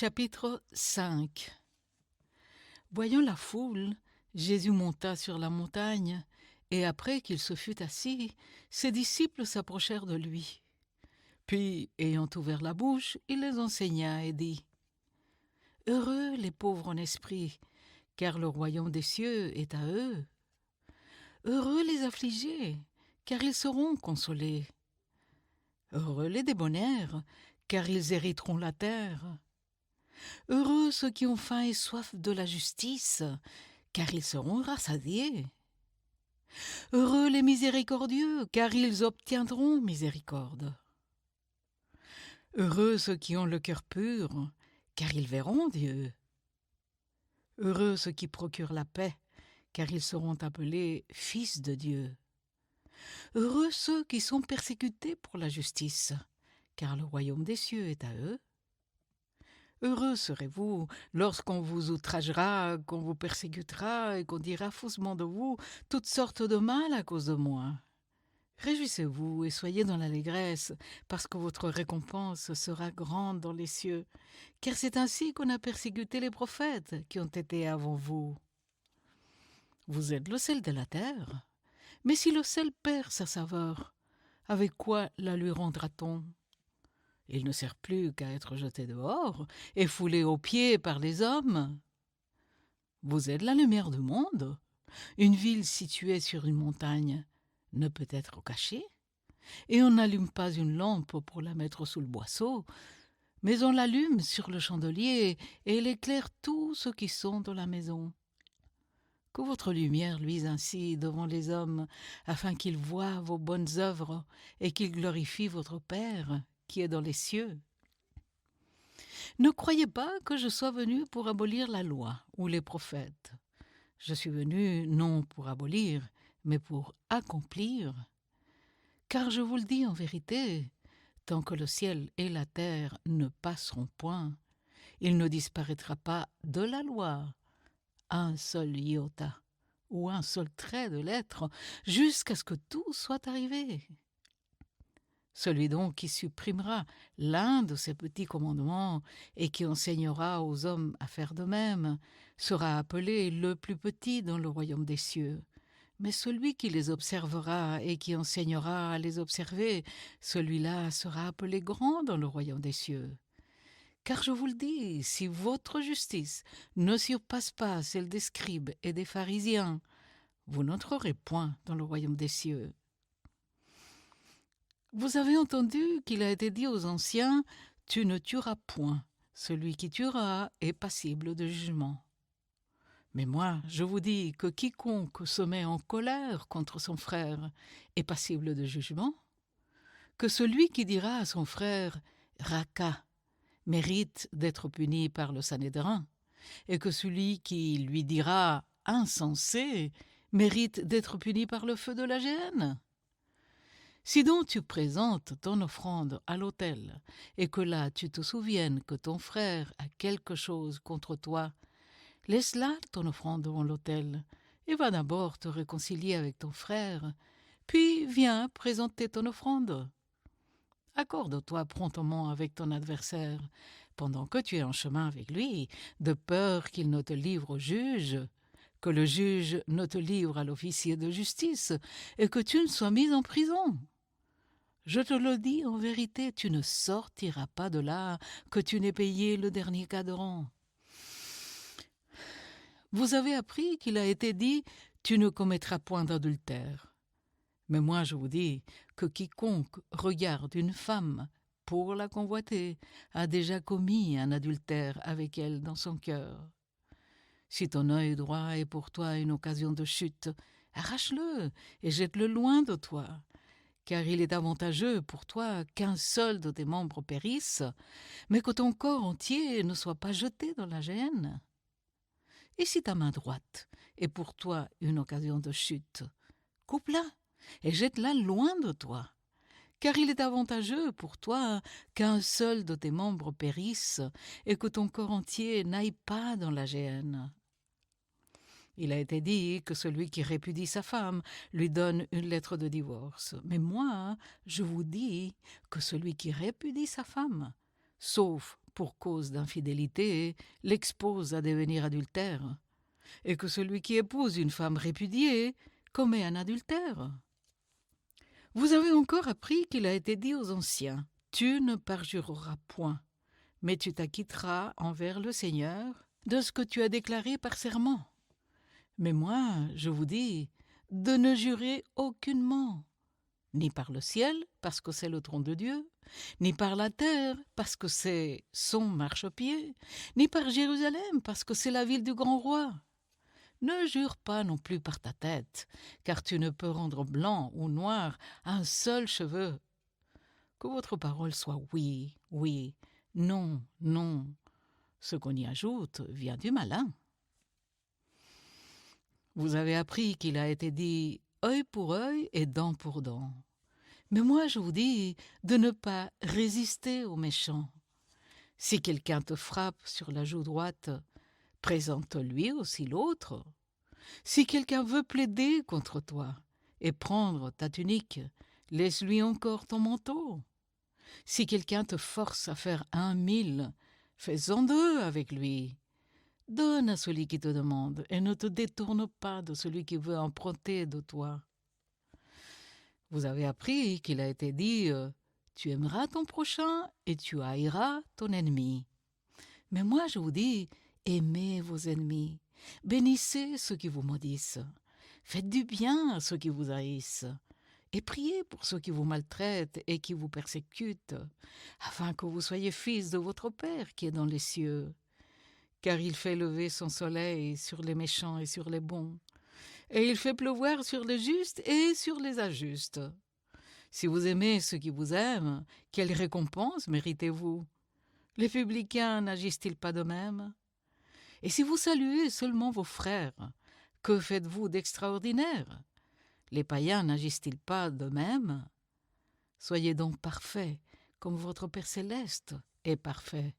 Chapitre 5. Voyant la foule, Jésus monta sur la montagne, et après qu'il se fut assis, ses disciples s'approchèrent de lui. Puis, ayant ouvert la bouche, il les enseigna et dit : « Heureux les pauvres en esprit, car le royaume des cieux est à eux. Heureux les affligés, car ils seront consolés. Heureux les débonnaires, car ils hériteront la terre. Heureux ceux qui ont faim et soif de la justice, car ils seront rassasiés. Heureux les miséricordieux, car ils obtiendront miséricorde. Heureux ceux qui ont le cœur pur, car ils verront Dieu. Heureux ceux qui procurent la paix, car ils seront appelés fils de Dieu. Heureux ceux qui sont persécutés pour la justice, car le royaume des cieux est à eux. Heureux serez-vous lorsqu'on vous outragera, qu'on vous persécutera et qu'on dira faussement de vous toutes sortes de mal à cause de moi. Réjouissez-vous et soyez dans l'allégresse, parce que votre récompense sera grande dans les cieux, car c'est ainsi qu'on a persécuté les prophètes qui ont été avant vous. Vous êtes le sel de la terre, mais si le sel perd sa saveur, avec quoi la lui rendra-t-on ? Il ne sert plus qu'à être jeté dehors et foulé aux pieds par les hommes. Vous êtes la lumière du monde. Une ville située sur une montagne ne peut être cachée, et on n'allume pas une lampe pour la mettre sous le boisseau, mais on l'allume sur le chandelier et elle éclaire tous ceux qui sont dans la maison. Que votre lumière luise ainsi devant les hommes, afin qu'ils voient vos bonnes œuvres et qu'ils glorifient votre Père qui est dans les cieux. Ne croyez pas que je sois venu pour abolir la loi ou les prophètes. Je suis venu non pour abolir, mais pour accomplir. Car je vous le dis en vérité, tant que le ciel et la terre ne passeront point, il ne disparaîtra pas de la loi un seul iota ou un seul trait de lettre, jusqu'à ce que tout soit arrivé. Celui donc qui supprimera l'un de ces petits commandements et qui enseignera aux hommes à faire de même sera appelé le plus petit dans le royaume des cieux. Mais celui qui les observera et qui enseignera à les observer, celui-là sera appelé grand dans le royaume des cieux. Car je vous le dis, si votre justice ne surpasse pas celle des scribes et des pharisiens, vous n'entrerez point dans le royaume des cieux. Vous avez entendu qu'il a été dit aux anciens : « Tu ne tueras point. Celui qui tuera est passible de jugement. » Mais moi, je vous dis que quiconque se met en colère contre son frère est passible de jugement, que celui qui dira à son frère « Raka » mérite d'être puni par le Sanhédrin, et que celui qui lui dira « insensé » mérite d'être puni par le feu de la géhenne. Si donc tu présentes ton offrande à l'autel, et que là tu te souviennes que ton frère a quelque chose contre toi, laisse là ton offrande devant l'autel, et va d'abord te réconcilier avec ton frère, puis viens présenter ton offrande. Accorde-toi promptement avec ton adversaire, pendant que tu es en chemin avec lui, de peur qu'il ne te livre au juge, que le juge ne te livre à l'officier de justice, et que tu ne sois mis en prison. Je te le dis en vérité, tu ne sortiras pas de là que tu n'aies payé le dernier cadran. Vous avez appris qu'il a été dit « Tu ne commettras point d'adultère ». Mais moi je vous dis que quiconque regarde une femme pour la convoiter a déjà commis un adultère avec elle dans son cœur. Si ton œil droit est pour toi une occasion de chute, arrache-le et jette-le loin de toi. Car il est avantageux pour toi qu'un seul de tes membres périsse, mais que ton corps entier ne soit pas jeté dans la géhenne. Et si ta main droite est pour toi une occasion de chute, coupe-la et jette-la loin de toi. Car il est avantageux pour toi qu'un seul de tes membres périsse et que ton corps entier n'aille pas dans la géhenne. Il a été dit que celui qui répudie sa femme lui donne une lettre de divorce. Mais moi, je vous dis que celui qui répudie sa femme, sauf pour cause d'infidélité, l'expose à devenir adultère, et que celui qui épouse une femme répudiée commet un adultère. Vous avez encore appris qu'il a été dit aux anciens, « Tu ne parjureras point, mais tu t'acquitteras envers le Seigneur de ce que tu as déclaré par serment. » Mais moi, je vous dis, de ne jurer aucunement, ni par le ciel, parce que c'est le trône de Dieu, ni par la terre, parce que c'est son marchepied, ni par Jérusalem, parce que c'est la ville du grand roi. Ne jure pas non plus par ta tête, car tu ne peux rendre blanc ou noir un seul cheveu. Que votre parole soit oui, oui, non, non. Ce qu'on y ajoute vient du malin. Vous avez appris qu'il a été dit œil pour œil et dent pour dent. Mais moi je vous dis de ne pas résister aux méchants. Si quelqu'un te frappe sur la joue droite, présente-lui aussi l'autre. Si quelqu'un veut plaider contre toi et prendre ta tunique, laisse-lui encore ton manteau. Si quelqu'un te force à faire 1 000, fais-en 2 avec lui. Donne à celui qui te demande et ne te détourne pas de celui qui veut emprunter de toi. Vous avez appris qu'il a été dit « Tu aimeras ton prochain et tu haïras ton ennemi ». Mais moi je vous dis « Aimez vos ennemis, bénissez ceux qui vous maudissent, faites du bien à ceux qui vous haïssent, et priez pour ceux qui vous maltraitent et qui vous persécutent, afin que vous soyez fils de votre Père qui est dans les cieux. Car il fait lever son soleil sur les méchants et sur les bons, et il fait pleuvoir sur les justes et sur les injustes. Si vous aimez ceux qui vous aiment, quelle récompense méritez-vous? Les publicains n'agissent-ils pas de même? Et si vous saluez seulement vos frères, que faites-vous d'extraordinaire? Les païens n'agissent-ils pas de même? Soyez donc parfaits, comme votre Père céleste est parfait.